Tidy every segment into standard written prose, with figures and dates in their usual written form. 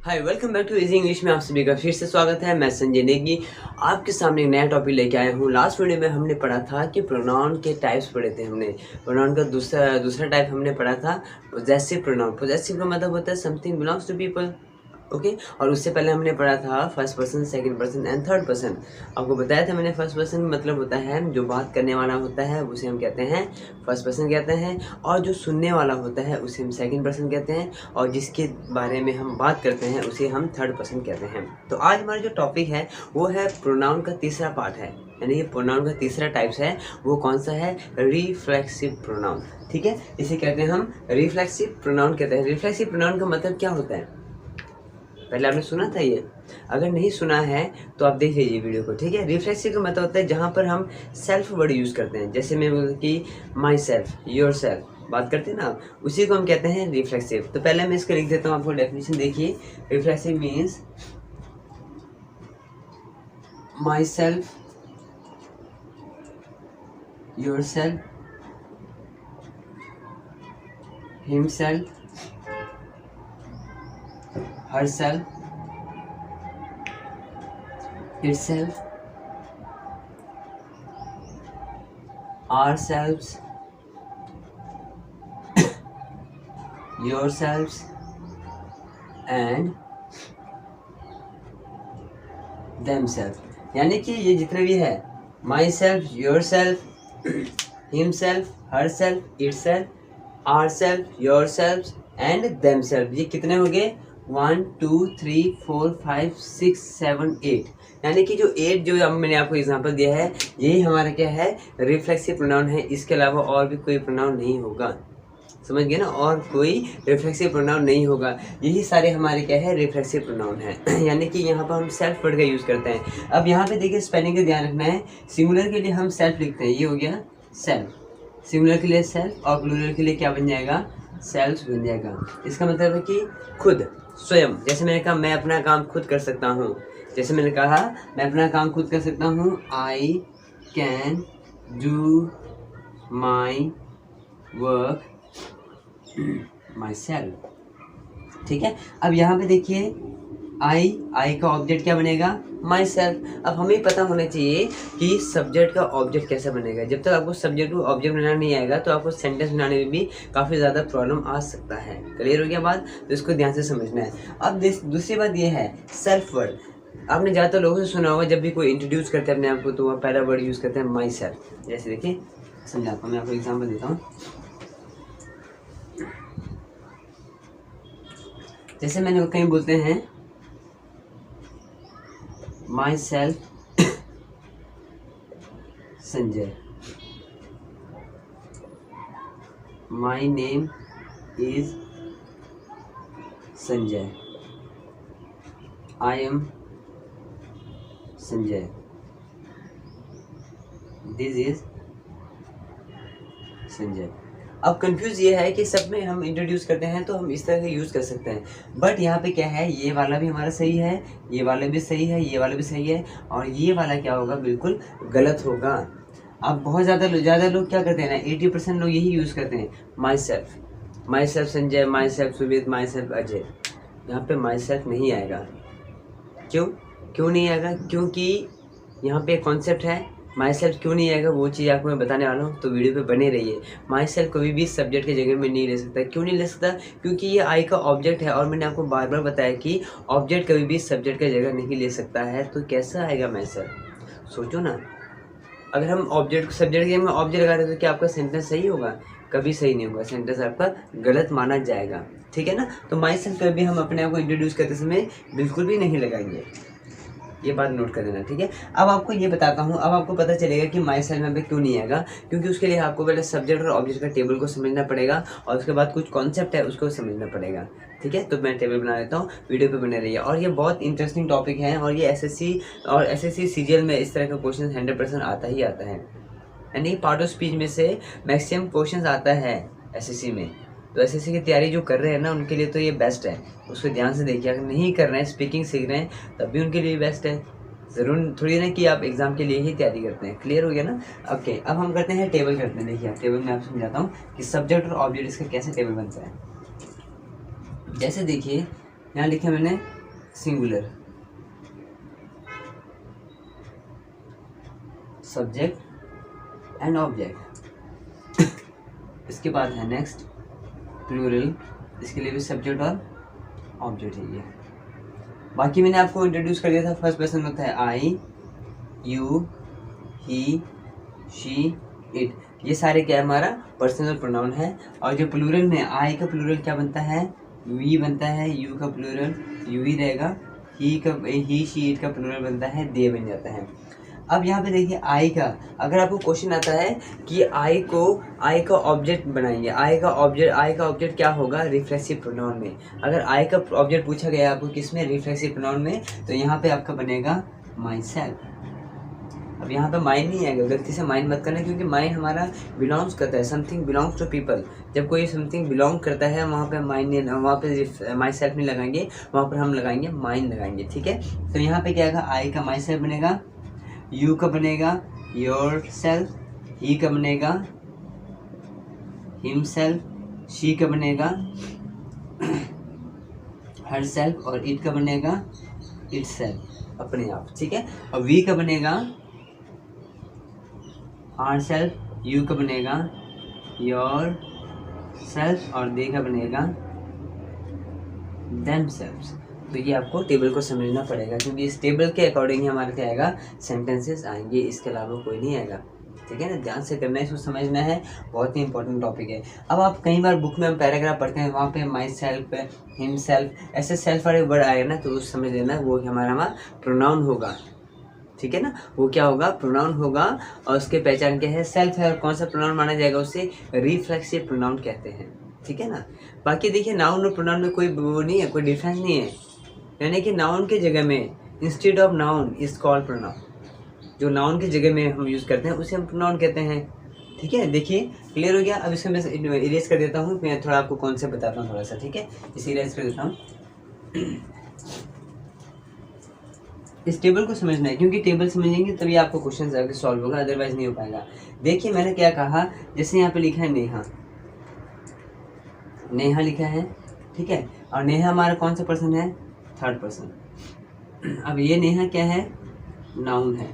Hi welcome back to easy English में आप सभी का फिर से स्वागत है। मैं संजय नेगी आपके सामने एक नया टॉपिक लेके आया हूँ। लास्ट वीडियो में हमने पढ़ा था कि प्रोनाउन के टाइप्स पढ़े थे हमने। प्रोनाउन का दूसरा टाइप हमने पढ़ा था पोजेसिव प्रोनाउन। पोजेसिव का मतलब होता है something belongs to people, okay. और उससे पहले हमने पढ़ा था first person, second person and third person. आपको बताया था मैंने फर्स्ट पर्सन मतलब होता है जो बात करने वाला होता है उसे हम कहते हैं फर्स्ट पर्सन कहते हैं, और जो सुनने वाला होता है उसे हम सेकंड पर्सन कहते हैं, और जिसके बारे में हम बात करते हैं उसे हम थर्ड पर्सन कहते हैं। तो आज हमारा जो टॉपिक है वो है प्रोनाउन का तीसरा पार्ट है, यानी ये प्रोनाउन का तीसरा टाइप्स है। वो कौन सा है? रिफ्लेक्सिव प्रोनाउन, ठीक है। इसे कहते हैं हम रिफ्लेक्सिव प्रोनाउन कहते हैं। रिफ्लेक्सिव प्रोनाउन का मतलब क्या होता है? पहले आपने सुना था ये? अगर नहीं सुना है तो आप देख लीजिए वीडियो को, ठीक है। रिफ्लेक्सिव का मतलब होता है जहाँ पर हम सेल्फ वर्ड यूज़ करते हैं। जैसे मैं बोलूँ कि माई सेल्फ, योर सेल्फ बात करते हैं ना, उसी को हम कहते हैं रिफ्लेक्सिव। तो पहले मैं इसको लिख देता हूँ, आपको डेफिनेशन देखिए। Reflexive means my self, yourself, himself, herself, itself, ourselves, yourselves and themselves। यानी कि ये जितने भी है myself, yourself, himself, herself, itself, ourself, yourself and themself, ये कितने हो गए? 1 2 3 4 5 6 7 8। यानी कि जो 8 जो मैंने आपको एग्जांपल दिया है यही हमारा क्या है? रिफ्लेक्सिव प्रोनाउन है। इसके अलावा और भी कोई प्रोनाउन नहीं होगा, समझ गए ना? और कोई रिफ्लेक्सिव प्रोनाउन नहीं होगा। यही सारे हमारे क्या है? रिफ्लेक्सिव प्रोनाउन है। यानी कि यहाँ पर हम सेल्फ वर्ड का यूज़ करते हैं। अब यहाँ पे देखिए स्पेलिंग का ध्यान रखना है। सिंगुलर के लिए हम सेल्फ लिखते हैं, ये हो गया सेल्फ। सिंगुलर के लिए सेल्फ और प्लूरल के लिए क्या बन जाएगा? सेल्फ बन जाएगा। इसका मतलब है कि खुद, स्वयं। जैसे मैंने कहा मैं अपना काम खुद कर सकता हूँ, जैसे मैंने कहा मैं अपना काम खुद कर सकता हूँ, I can do my work my self, ठीक है। अब यहाँ पे देखिए आई का ऑब्जेक्ट क्या बनेगा? My self. अब हमें पता होना चाहिए कि सब्जेक्ट का ऑब्जेक्ट कैसे बनेगा। जब तक आपको सब्जेक्ट को ऑब्जेक्ट बनाना नहीं आएगा तो आपको सेंटेंस बनाने में भी काफ़ी ज़्यादा प्रॉब्लम आ सकता है। क्लियर हो गया बात? तो इसको ध्यान से समझना है। अब दूसरी बात ये है सेल्फ वर्ड। आपने ज़्यादातर लोगों से सुना होगा जब भी कोई इंट्रोड्यूस करते हैं अपने आप को तो वह पहला वर्ड यूज़ करते हैं माई सेल्फ। जैसे देखिए समझाता हूँ, मैं आपको एग्जाम्पल देता हूँ। जैसे मैंने कहीं बोलते हैं my self Sanjay, my name is Sanjay, I am Sanjay, this is Sanjay. अब कंफ्यूज ये है कि सब में हम इंट्रोड्यूस करते हैं तो हम इस तरह से यूज़ कर सकते हैं, बट यहाँ पे क्या है? ये वाला भी हमारा सही है, ये वाला भी सही है, ये वाला भी सही है, और ये वाला क्या होगा? बिल्कुल गलत होगा। अब बहुत ज़्यादा लोग क्या करते हैं ना, 80% लोग यही यूज़ करते हैं my self Sanjay, my self Sumit, my self Ajay. यहाँ पे माई सेल्फ नहीं आएगा। क्यों नहीं आएगा? क्योंकि यहाँ पे कॉन्सेप्ट है माई सेल्फ। क्यों नहीं आएगा वो चीज़ आपको मैं बताने वाला हूँ, तो वीडियो पे बने रहिए। माई सेल्फ कभी भी सब्जेक्ट की जगह में नहीं ले सकता। क्यों नहीं ले सकता? क्योंकि ये आई का ऑब्जेक्ट है, और मैंने आपको बार बार बताया कि ऑब्जेक्ट कभी भी सब्जेक्ट की जगह नहीं ले सकता है। तो कैसा आएगा माई सेल्फ? सोचो ना, अगर हम ऑब्जेक्ट सब्जेक्ट की जगह में ऑब्जेक्ट लगा रहे तो क्या आपका सेंटेंस सही होगा? कभी सही नहीं होगा, सेंटेंस आपका गलत माना जाएगा, ठीक है ना। तो माई सेल्फ कभी हम अपने आप को इंट्रोड्यूस करते समय बिल्कुल भी नहीं लगाएंगे, ये बात नोट कर देना, ठीक है। अब आपको ये बताता हूँ, अब आपको पता चलेगा कि माई सेल्फ में क्यों नहीं आएगा। क्योंकि उसके लिए आपको पहले सब्जेक्ट और ऑब्जेक्ट का टेबल को समझना पड़ेगा, और उसके बाद कुछ कॉन्सेप्ट है उसको समझना पड़ेगा, ठीक है। तो मैं टेबल बना लेता हूँ, वीडियो पे बने रहिए। और ये बहुत इंटरेस्टिंग टॉपिक है, और ये एसएससी और एसएससी सीजीएल में इस तरह का क्वेश्चन 100% आता ही आता है। यानी पार्ट ऑफ स्पीच में से मैक्सिमम क्वेश्चन आता है एसएससी में। तो एसएससी की तैयारी जो कर रहे हैं ना उनके लिए तो ये बेस्ट है, उसको ध्यान से देखिए। अगर नहीं कर रहे हैं, स्पीकिंग सीख रहे हैं, तब भी उनके लिए बेस्ट है। ज़रूर थोड़ी ना कि आप एग्ज़ाम के लिए ही तैयारी करते हैं। क्लियर हो गया ना? ओके, अब हम करते हैं टेबल करते हैं। देखिए टेबल में आपको समझाता हूँ कि सब्जेक्ट और ऑब्जेक्ट इसका कैसे टेबल बनता है। जैसे देखिए यहाँ लिखा मैंने सिंगुलर, सब्जेक्ट एंड ऑब्जेक्ट। इसके बाद है नेक्स्ट प्लूरल, इसके लिए भी सब्जेक्ट और ऑब्जेक्ट चाहिए। बाकी मैंने आपको इंट्रोड्यूस कर दिया था, फर्स्ट पर्सन होता है I, you, he, she, it, ये सारे क्या है हमारा पर्सनल प्रोनाउन है। और जो प्लूरल में आई का प्लूरल क्या बनता है, वी बनता है, यू का प्लूरल यू ही रहेगा, ही शी इट का प्लूरल बनता है दे बन जाता है। अब यहाँ पे देखिए आई का, अगर आपको क्वेश्चन आता है कि आई का ऑब्जेक्ट बनाएंगे, आई का ऑब्जेक्ट क्या होगा रिफ्लेक्सिव प्रोनाउन में। अगर आई का ऑब्जेक्ट पूछा गया आपको किस में, रिफ्लेक्सिव प्रोनाउन में, तो यहाँ पे आपका बनेगा माई सेल्फ। अब यहाँ पे माइंड नहीं आएगा, गलती से माइंड मत करना, क्योंकि माइंड हमारा बिलोंग्स करता है, समथिंग बिलोंग्स टू पीपल। जब कोई समथिंग बिलोंग करता है वहाँ पे माइंड नहीं, वहाँ पे माई सेल्फ नहीं लगाएंगे, वहाँ पर हम लगाएंगे माइंड लगाएंगे, ठीक है। तो यहाँ पे क्या आएगा, आई का माई सेल्फ बनेगा, यू का बनेगा योर सेल्फ, ही का बनेगा हिम सेल्फ, शी का बनेगा हर सेल्फ, और इट का बनेगा इट सेल्फ, अपने आप, ठीक है। और वी का बनेगा आर सेल्फ, यू का बनेगा योर सेल्फ, और दे का बनेगा देम सेल्फ्स। तो ये आपको टेबल को समझना पड़ेगा, क्योंकि इस टेबल के अकॉर्डिंग ही हमारा क्या आएगा, सेंटेंसेस आएंगे, इसके अलावा कोई नहीं आएगा, ठीक है ना। ध्यान से करना है, इसको समझना है, बहुत ही इंपॉर्टेंट टॉपिक है। अब आप कई बार बुक में हम पैराग्राफ पढ़ते हैं, वहाँ पे माई सेल्फ, हिम सेल्फ, ऐसे सेल्फ वाले वर्ड आएगा ना, तो उस समझ लेना वो हमारा प्रोनाउन होगा, ठीक है ना। वो क्या होगा, प्रोनाउन होगा, और उसके पहचान क्या है, सेल्फ है, और कौन सा प्रोनाउन माना जाएगा, उसे रिफ्लेक्सिव प्रोनाउन कहते हैं, ठीक है ना। बाकी देखिए नाउन और प्रोनाउन में कोई वो नहीं है, कोई डिफरेंस नहीं है, यानी कि नाउन के जगह में instead of noun is called pronoun, जो नाउन की जगह में हम यूज़ करते हैं उसे हम प्रोनाउन कहते हैं, ठीक है। देखिए क्लियर हो गया। अब इसको मैं इरेज कर देता हूँ, मैं थोड़ा आपको कॉन्सेप्ट बताता हूँ थोड़ा सा, ठीक है। इसे इरेज कर देता हूँ। इस टेबल को समझना है, क्योंकि टेबल समझेंगे तभी आपको क्वेश्चन आगे सॉल्व होगा, अदरवाइज नहीं हो पाएगा। देखिए मैंने क्या कहा, जैसे यहाँ पे लिखा है नेहा, नेहा लिखा है, ठीक है, और नेहा हमारा कौन सा पर्सन है, थर्ड पर्सन। अब ये नेहा क्या है, नाउन है।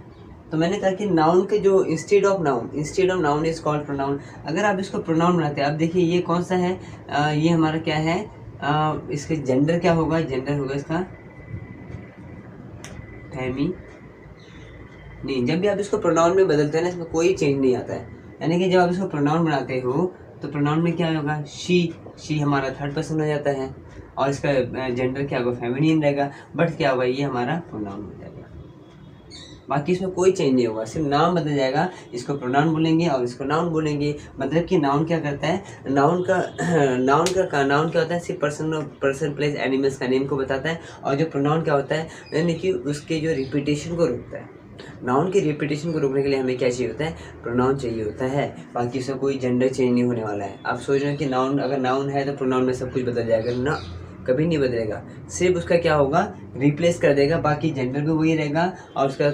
तो मैंने कहा कि नाउन के जो instead of noun is called pronoun. अगर आप इसको प्रोनाउन बनाते हैं, अब देखिए ये कौन सा है, ये हमारा क्या है, इसके जेंडर क्या होगा, जेंडर होगा इसका फेमी। नहीं, जब भी आप इसको प्रोनाउन में बदलते हैं ना, इसमें कोई चेंज नहीं आता है, यानी कि जब आप इसको प्रोनाउन बनाते हो तो प्रोनाउन में क्या होगा, शी हमारा थर्ड पर्सन हो जाता है, और इसका जेंडर क्या होगा, फेमिनिन रहेगा, बट क्या होगा, ये हमारा प्रोनाउन हो जाएगा। बाकी इसमें कोई चेंज नहीं होगा, सिर्फ नाम बदल जाएगा, इसको प्रोनाउन बोलेंगे और इसको नाउन बोलेंगे। मतलब कि नाउन क्या करता है, नाउन क्या होता है, सिर्फ पर्सन प्लेस एनिमल्स का नेम को बताता है, और जो प्रोनाउन क्या होता है, यानी कि उसके जो रिपीटेशन को रोकता है। नाउन की रिपीटेशन को रोकने के लिए हमें क्या चाहिए होता है, प्रोनाउन चाहिए होता है। बाकी इसमें कोई जेंडर चेंज नहीं होने वाला है। आप सोच रहे हैं कि नाउन, अगर नाउन है तो प्रोनाउन में सब कुछ बदल जाएगा ना, कभी नहीं बदलेगा, सिर्फ उसका क्या होगा, रिप्लेस कर देगा, बाकी जेंडर भी वही रहेगा, और उसका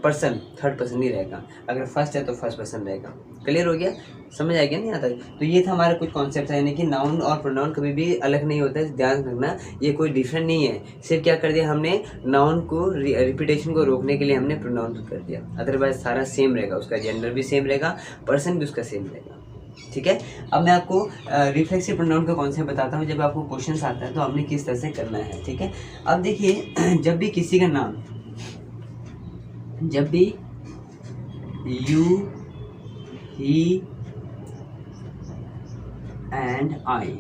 पर्सन थर्ड पर्सन ही रहेगा, अगर फर्स्ट है तो फर्स्ट पर्सन रहेगा। क्लियर हो गया, समझ आ गया नहीं आता। तो ये था हमारा कुछ कॉन्सेप्ट है, यानी कि नाउन और प्रोनाउन कभी भी अलग नहीं होता है, ध्यान रखना, ये कोई डिफरेंट नहीं है। सिर्फ क्या कर दिया हमने, नाउन को रिपीटेशन को रोकने के लिए हमने प्रोनाउन कर दिया, अदरवाइज सारा सेम रहेगा, उसका जेंडर भी सेम रहेगा, पर्सन भी उसका सेम रहेगा, ठीक है। अब मैं आपको रिफ्लेक्सिव प्रोनाउन का कॉन्सेप्ट बताता हूँ, जब आपको क्वेश्चंस आता है तो हमने किस तरह से करना है, ठीक है। अब देखिए जब भी किसी का नाम, जब भी यू, ही एंड आई,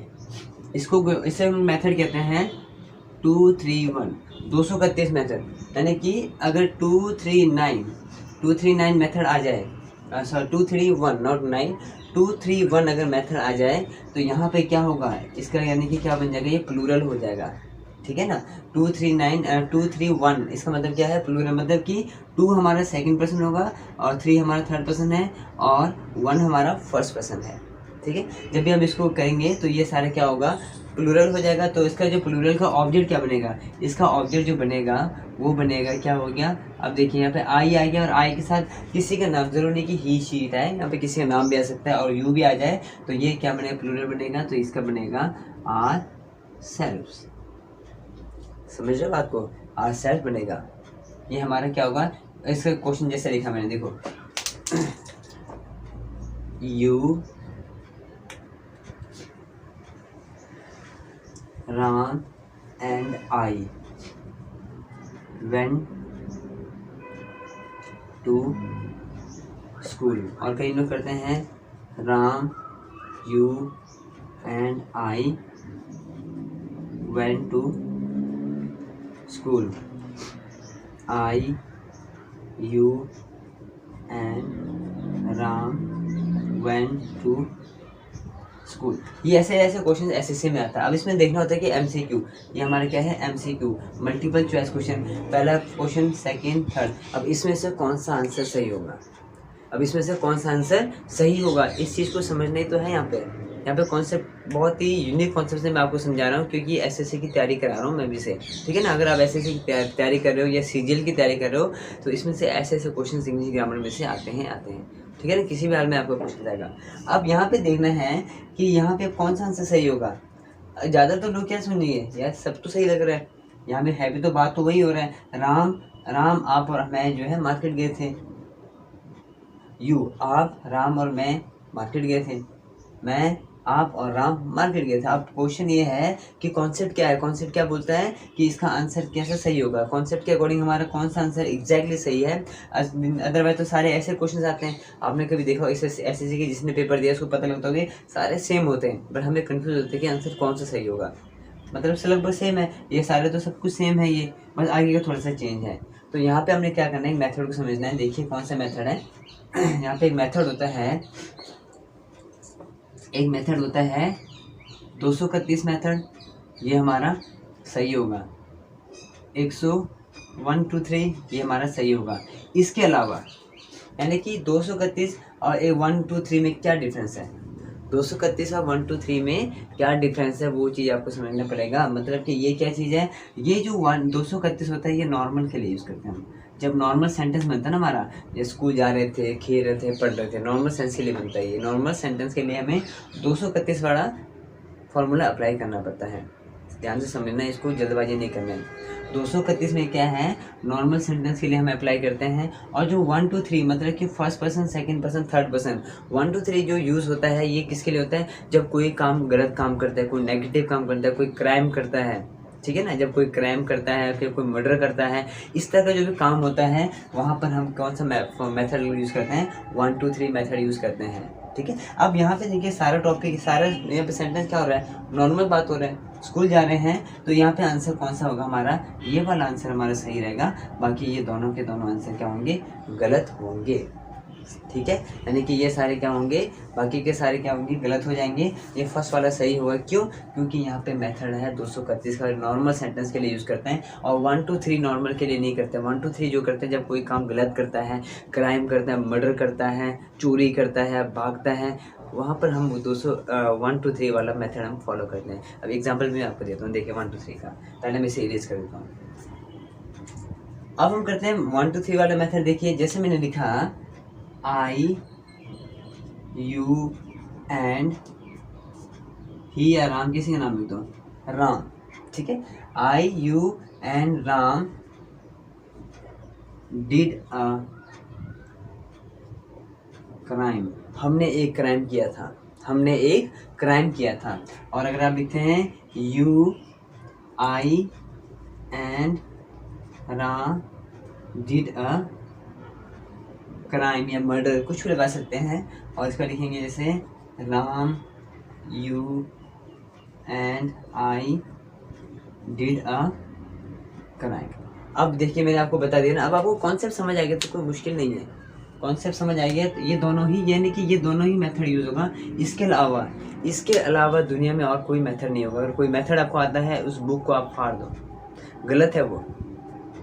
इसे हम मेथड कहते हैं 231 231 मेथड, यानी कि अगर 239 मेथड आ जाए, सॉरी 231 नॉट 9, 231 अगर मेथड आ जाए तो यहाँ पे क्या होगा, इसका यानी कि क्या बन जाएगा, ये प्लूरल हो जाएगा, ठीक है ना। 231 इसका मतलब क्या है, प्लूरल, मतलब कि 2 हमारा सेकंड पर्सन होगा, और 3 हमारा थर्ड पर्सन है, और 1 हमारा फर्स्ट पर्सन है, ठीक है। जब भी हम इसको करेंगे तो ये सारे क्या होगा, प्लूरल हो जाएगा। तो इसका जो प्लूरल का ऑब्जेक्ट क्या बनेगा, इसका ऑब्जेक्ट जो बनेगा वो बनेगा, क्या हो गया, अब देखिए यहाँ पे आई आ गया, और आई के साथ किसी का नाम, जरूर नहीं कि ही शी इट आए, यहाँ पे किसी का नाम भी आ सकता है, और यू भी आ जाए, तो ये क्या बनेगा, प्लूरल बनेगा, तो इसका बनेगा आर सेल्व्स, समझ रहे हो बात को, आर सेल्फ बनेगा। ये हमारा क्या होगा, इसका क्वेश्चन जैसे लिखा मैंने, देखो you Ram and I went to school, और कई लोग करते हैं Ram you and I went to school, I you and Ram went to school. ये ऐसे ऐसे क्वेश्चन एसएससी में आता है। अब इसमें देखना होता है कि एमसीक्यू, ये हमारा क्या है एमसीक्यू, मल्टीपल चॉइस क्वेश्चन, पहला क्वेश्चन सेकंड थर्ड। अब इसमें से कौन सा आंसर सही होगा, अब इसमें से कौन सा आंसर सही होगा, इस चीज़ को समझना ही तो है। यहाँ पे कॉन्सेप्ट बहुत ही यूनिक कॉन्सेप्ट से मैं आपको समझा रहा हूँ, क्योंकि एसएससी की तैयारी करा रहा हूँ मैं भी से, ठीक है ना। अगर आप एसएससी की तैयारी कर रहे हो या सीजीएल की तैयारी कर रहे हो, तो इसमें से ऐसे ऐसे क्वेश्चन इंग्लिश ग्रामर में से आते हैं, ठीक है ना, किसी भी हाल में आपको पूछा जाएगा। अब यहाँ पे देखना है कि यहाँ पे कौन सा आंसर सही होगा। ज़्यादा तो लोग क्या सुनिए यार, सब तो सही लग रहा है, यहाँ पे है भी तो बात तो वही हो रहा है। राम आप और मैं जो है मार्केट गए थे, यू आप राम और मैं मार्केट गए थे, मैं आप और राम मार्केट गए थे। अब क्वेश्चन ये है कि कॉन्सेप्ट क्या है, कॉन्सेप्ट क्या बोलता है कि इसका आंसर कैसे सही होगा, कॉन्सेप्ट के अकॉर्डिंग हमारा कौन सा आंसर एग्जैक्टली सही है। अदरवाइज तो सारे ऐसे क्वेश्चन आते हैं, आपने कभी देखा एसएससी के जिसने पेपर दिया उसको पता लगता होगा सारे सेम होते हैं, बट हमें कन्फ्यूज होते हैं कि आंसर कौन सा सही होगा। मतलब सिलेबस सेम है, ये सारे तो सब कुछ सेम है, ये बस आगे का थोड़ा सा चेंज है। तो यहाँ पे हमने क्या करना है, मेथड को समझना है। देखिए कौन सा मेथड है, यहाँ पे एक मेथड होता है, एक मेथड होता है 231 मेथड, ये हमारा सही होगा। 101 2 3 ये हमारा सही होगा। इसके अलावा यानी कि 231 और 1 2 3 में क्या डिफरेंस है, 231 और 1 2 3 में क्या डिफरेंस है, वो चीज़ आपको समझना पड़ेगा। मतलब कि ये क्या चीज़ है, ये जो 231 होता है ये नॉर्मल के लिए यूज़ करते हैं हम। जब नॉर्मल सेंटेंस बनता है ना हमारा, ये स्कूल जा रहे थे, खेल रहे थे, पढ़ रहे थे, नॉर्मल सेंस के लिए बनता है। ये नॉर्मल सेंटेंस के लिए हमें 231 वाला फॉर्मूला अप्लाई करना पड़ता है। ध्यान से समझना, इसको जल्दबाजी नहीं करना है। 231 में क्या है, नॉर्मल सेंटेंस के लिए हम अप्लाई करते हैं। और जो 1 2 3 मतलब कि first person, second person, third person, 1 2 3 जो यूज़ होता है ये किसके लिए होता है, जब कोई काम गलत काम करता है, कोई नेगेटिव काम करता है, कोई क्राइम करता है, ठीक है ना, जब कोई क्राइम करता है, फिर कोई मर्डर करता है, इस तरह का जो भी काम होता है वहाँ पर हम कौन सा मेथड यूज़ करते हैं, 1 2 3 मेथड यूज़ करते हैं, ठीक है। अब यहाँ पे देखिए सारा टॉपिक, सारा यहाँ पे सेंटेंस क्या हो रहा है, नॉर्मल बात हो रहा है, स्कूल जा रहे हैं, तो यहाँ पे आंसर कौन सा होगा हमारा, ये वाला आंसर हमारा सही रहेगा। बाकी ये दोनों के दोनों आंसर क्या होंगे, गलत होंगे, ठीक है। यानी कि ये सारे क्या होंगे, बाकी के सारे क्या होंगे, गलत हो जाएंगे। ये फर्स्ट वाला सही होगा, क्यों, क्योंकि यहाँ पे मेथड है 231 का, नॉर्मल सेंटेंस के लिए यूज़ करते हैं, और 1 2 3 नॉर्मल के लिए नहीं करते। 1 2 3 जो करते हैं जब कोई काम गलत करता है, क्राइम करता है, मर्डर करता है, चोरी करता है, भागता है, वहाँ पर हम 1 2 3 वाला मेथड हम फॉलो करते हैं। अब एग्जाम्पल भी मैं आपको देता हूँ, देखिए 1 2 3 का, पहले मैं इसे इरेज कर देता हूँ। अब हम करते हैं 1 2 3 वाला मेथड। देखिए जैसे मैंने लिखा, आई यू एंड ही या राम, किसी का नाम लिख दो, राम, ठीक है। I you and Ram did a crime, हमने एक क्राइम किया था, हमने एक क्राइम किया था। और अगर आप लिखते हैं you I and Ram did a crime या मर्डर, कुछ भी लगा सकते हैं। और इसका लिखेंगे जैसे Ram you and I did a crime. अब देखिए मैंने आपको बता दिया ना, अब आपको कॉन्सेप्ट समझ आ गया तो कोई मुश्किल नहीं है, कॉन्सेप्ट समझ आ गया। तो ये दोनों ही, यानी कि ये दोनों ही मेथड यूज़ होगा। इसके अलावा दुनिया में और कोई मेथड नहीं होगा। अगर कोई मेथड आपको आता है उस बुक को आप फाड़ दो, गलत है वो,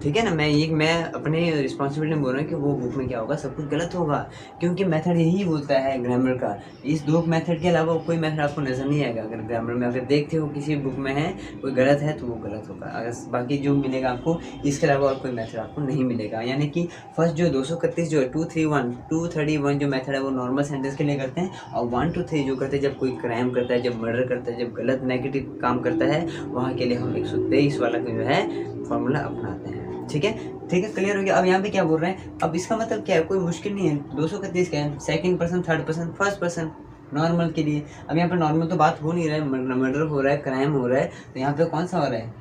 ठीक है ना। मैं अपने रिस्पॉन्सिबिलिटी में बोल रहा हूँ कि वो बुक में क्या होगा, सब कुछ गलत होगा, क्योंकि मेथड यही बोलता है ग्रामर का। इस 2 मेथड के अलावा कोई मेथड आपको नज़र नहीं आएगा। अगर ग्रामर में अगर देखते हो किसी बुक में है कोई गलत है तो वो गलत होगा, अगर बाकी जो मिलेगा आपको इसके अलावा और कोई मेथड आपको नहीं मिलेगा। यानी कि फर्स्ट जो 231 जो है 231 जो मेथड है वो नॉर्मल सेंटेंस के लिए करते हैं, और 1 to 3 जो करते हैं जब कोई क्राइम करता है, जब मर्डर करता है, जब गलत नेगेटिव काम करता है, वहाँ के लिए हम 123 वाला जो है फॉर्मूला अपनाते हैं। ठीक है, क्लियर हो गया। अब यहाँ पे क्या बोल रहे हैं, अब इसका मतलब क्या है, कोई मुश्किल नहीं है। 231 क्या है, second person, third person, first person, normal के लिए। अब यहाँ पे नॉर्मल तो बात हो नहीं रहा है, मर्डर हो रहा है, क्राइम हो रहा है, तो यहाँ पे कौन सा हो रहा है,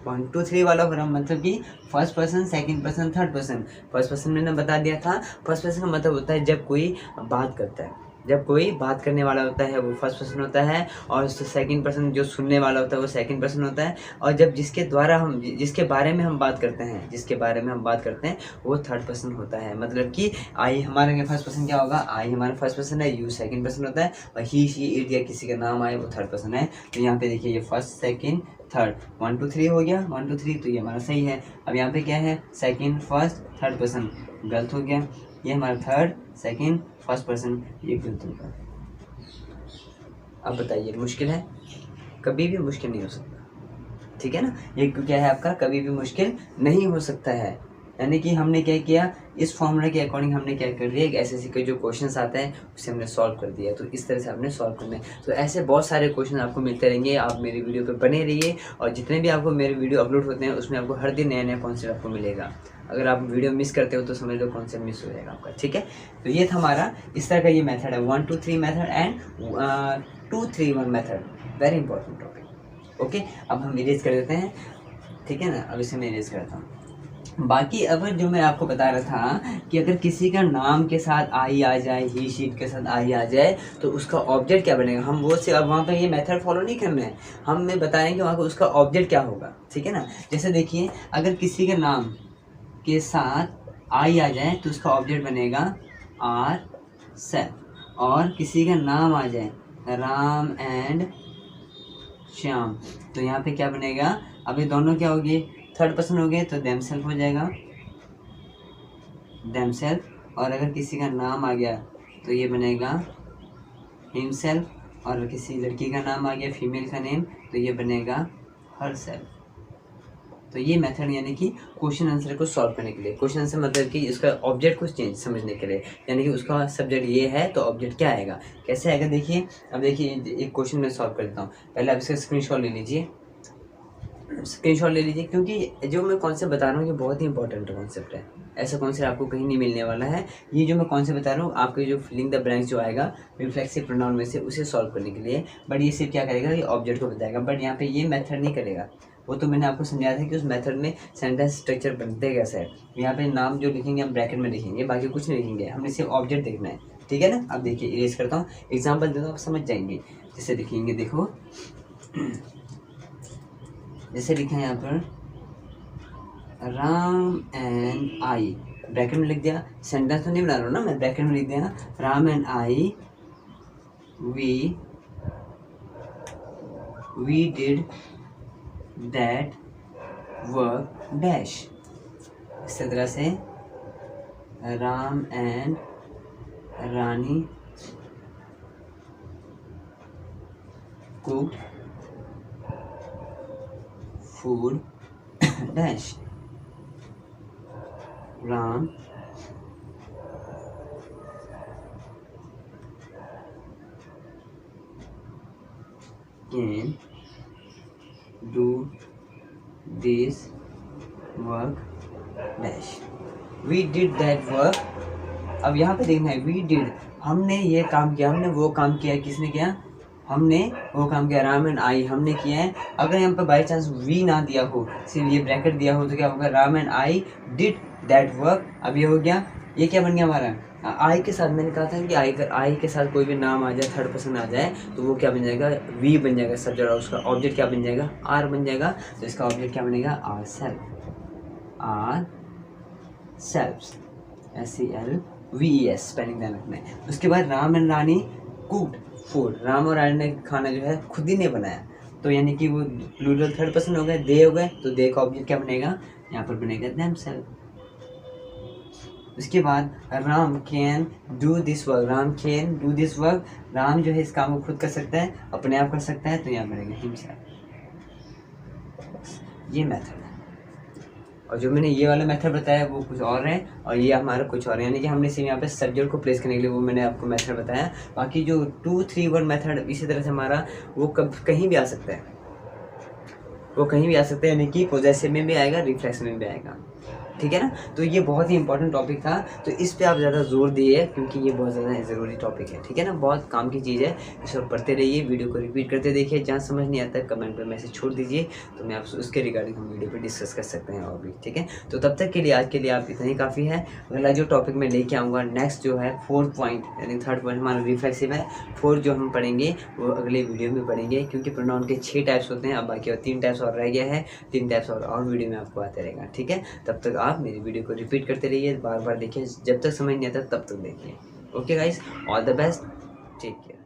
1 2 3 वाला हो रहा है, मतलब कि first person, second person, third person. First person मैंने बता दिया था, फर्स्ट पर्सन का मतलब होता है जब कोई बात करता है, जब कोई बात करने वाला होता है वो फर्स्ट पर्सन होता है, और सेकंड पर्सन जो सुनने वाला होता है वो सेकंड पर्सन होता है, और जब जिसके बारे में हम बात करते हैं वो थर्ड पर्सन होता है। मतलब कि आई हमारे फर्स्ट पर्सन क्या होगा, आई हमारा फर्स्ट पर्सन है, यू सेकंड पर्सन होता है, और ही शी इट या किसी का नाम आए वो थर्ड पर्सन है। तो यहाँ पे देखिए ये फर्स्ट सेकंड थर्ड 1 2 3 हो गया, 1 2 3, तो ये हमारा सही है। अब यहाँ पे क्या है, सेकंड फर्स्ट थर्ड पर्सन गलत हो गया, ये हमारा थर्ड सेकंड फर्स्ट पर्सन ये गलत होगा। अब बताइए मुश्किल है, कभी भी मुश्किल नहीं हो सकता, ठीक है ना। ये क्या है आपका, कभी भी मुश्किल नहीं हो सकता है। यानी कि हमने क्या किया, इस फॉर्मूला के अकॉर्डिंग हमने क्या कर दिया, एक एसएससी के जो क्वेश्चंस आते हैं उसे हमने सॉल्व कर दिया। तो इस तरह से आपने सॉल्व करना है। तो ऐसे बहुत सारे क्वेश्चन आपको मिलते रहेंगे, आप मेरी वीडियो पे बने रहिए, और जितने भी आपको मेरे वीडियो अपलोड होते हैं उसमें आपको हर दिन नया कॉन्सेप्ट आपको मिलेगा। अगर आप वीडियो मिस करते हो तो समझ लो कॉन्सेप्ट मिस हो जाएगा आपका, ठीक है। तो ये था हमारा इस तरह का ये मेथड है, 1 2 3 method and 2 3 1 method, very important topic. Okay, अब हम इरेज कर देते हैं, ठीक है ना। अब इसे मैं इरेज करता हूँ। बाकी अगर जो मैं आपको बता रहा था कि अगर किसी का नाम के साथ आई आ जाए, ही शीट के साथ आई आ जाए, तो उसका ऑब्जेक्ट क्या बनेगा, हम वो से अब वहाँ पे ये मेथड फॉलो नहीं करना है, हमें बताएंगे वहाँ पर उसका ऑब्जेक्ट क्या होगा, ठीक है ना। जैसे देखिए, अगर किसी के नाम के साथ आई आ जाए तो उसका ऑब्जेक्ट बनेगा आर सेल्फ, और किसी का नाम आ जाए राम एंड श्याम, तो यहाँ पे क्या बनेगा, अब ये दोनों क्या होगी, थर्ड पर्सन हो गए, तो देम सेल्फ हो जाएगा, देम सेल्फ। और अगर किसी का नाम आ गया तो ये बनेगा हिम सेल्फ, और किसी लड़की का नाम आ गया, फीमेल का नेम, तो ये बनेगा हर सेल्फ। तो ये मेथड यानी कि क्वेश्चन आंसर को सॉल्व करने के लिए, क्वेश्चन आंसर मतलब कि इसका ऑब्जेक्ट को चेंज समझने के लिए, यानी कि उसका सब्जेक्ट ये है तो ऑब्जेक्ट क्या आएगा, कैसे आएगा। देखिए, अब देखिए एक क्वेश्चन मैं सॉल्व कर देता हूँ। पहले आप इसका स्क्रीनशॉट ले लीजिए, क्योंकि जो मैं कॉन्सेप्ट बता रहा हूँ ये बहुत ही इंपॉर्टेंट कॉन्सेप्ट है। ऐसा कॉन्सेप्ट आपको कहीं नहीं मिलने वाला है। ये जो मैं कॉन्सेप्ट बता रहा हूँ, आपके जो फिलिंग द ब्लैंक्स जो आएगा रिफ्लेक्सिव प्रोनाउन में से, उसे सॉल्व करने के लिए, बट ये सिर्फ क्या करेगा, ये ऑब्जेक्ट को बताएगा, बट यहाँ पे ये मेथड नहीं करेगा। वो तो मैंने आपको समझाया था कि उस मेथड में सेंटेंस स्ट्रक्चर बनते कैसे है। यहाँ पे नाम जो लिखेंगे हम ब्रैकेट में लिखेंगे, बाकी कुछ नहीं लिखेंगे, हमने सिर्फ ऑब्जेक्ट देखना है, ठीक है ना। अब देखिए इरेज करता हूँ, एग्जाम्पल देता हूँ, आप समझ जाएंगे। जैसे लिखेंगे, देखो जैसे लिखा है यहाँ पर राम एंड आई, ब्रैकेट में लिख दिया, सेंटेंस तो नहीं बना रहा हूँ ना मैं, ब्रैकेट में लिख दिया Ram and I we did that work dash. इस तरह से Ram and Rani cooked food dash, Ram can do this work dash, we did that work. अब यहाँ पे देखना है, वी डिड, हमने ये काम किया, हमने वो काम किया, किसने किया, हमने वो काम किया, राम एंड आई हमने किया है। अगर यहाँ पे बाई चांस वी ना दिया हो, सिर्फ ये ब्रैकेट दिया हो, तो क्या होगा, Ram and I did that work. अब ये हो गया, ये क्या बन गया हमारा, आई के साथ मैंने कहा था कि आई के साथ कोई भी नाम आ जाए, थर्ड पर्सन आ जाए, तो वो क्या बन जाएगा, वी बन जाएगा सब्जेक्ट, और उसका ऑब्जेक्ट क्या बन जाएगा, आर बन जाएगा। तो इसका ऑब्जेक्ट क्या बनेगा, our self, our self, SELVES, spelling ध्यान रखना है। उसके बाद Ram and Rani cooked food, Ram और रानी ने खाना जो है खुद ही नहीं बनाया, तो यानी कि वो प्लूरल थर्ड पर्सन हो गए, दे हो गए, तो दे का ऑब्जेक्ट क्या बनेगा, यहाँ पर बनेगा themselves। उसके बाद Ram can do this work, Ram can do this work, Ram जो है इस काम को खुद कर सकता है, अपने आप कर सकता है, तो यहाँ बनेगा हिमसेल्फ। ये मेथड है, और जो मैंने ये वाला मेथड बताया वो कुछ और है और ये हमारा कुछ और है, यानी कि हमने सिर्फ यहाँ पे सब्जेक्ट को प्लेस करने के लिए वो मैंने आपको मेथड बताया। बाकी जो 2 3 वर्ड मेथड इसी तरह से हमारा वो कहीं भी आ सकता है, वो कहीं भी आ सकता है, यानी कि पोजेसिव में भी आएगा, रिफ्लेक्स में भी आएगा, ठीक है ना। तो ये बहुत ही इंपॉर्टेंट टॉपिक था, तो इस पे आप ज़्यादा जोर दिए क्योंकि ये बहुत ज़्यादा ज़रूरी टॉपिक है, ठीक है ना, बहुत काम की चीज़ है। इस पर पढ़ते रहिए, वीडियो को रिपीट करते देखिए, जहाँ समझ नहीं आता कमेंट पे मैसेज छोड़ दीजिए, तो मैं आप उसके रिगार्डिंग हम वीडियो पे डिस्कस कर सकते हैं और भी, ठीक है। तो तब तक के लिए आज के लिए आप इतना ही काफ़ी है। अगला जो टॉपिक मैं लेके आऊँगा नेक्स्ट जो है 4th पॉइंट, यानी 3rd पॉइंट हमारा रिफ्लेक्सिव है, 4th जो हम पढ़ेंगे वो अगले वीडियो में पढ़ेंगे, क्योंकि प्रोनाउन के 6 टाइप्स होते हैं, अब बाकी और 3 टाइप्स और रह गया है, 3 टाइप्स और वीडियो में आपको आते रहेगा, ठीक है। तब तक आप मेरी वीडियो को रिपीट करते रहिए, बार बार देखिए, जब तक समझ नहीं आता तब तक देखिए। Okay guys, all the best, take care.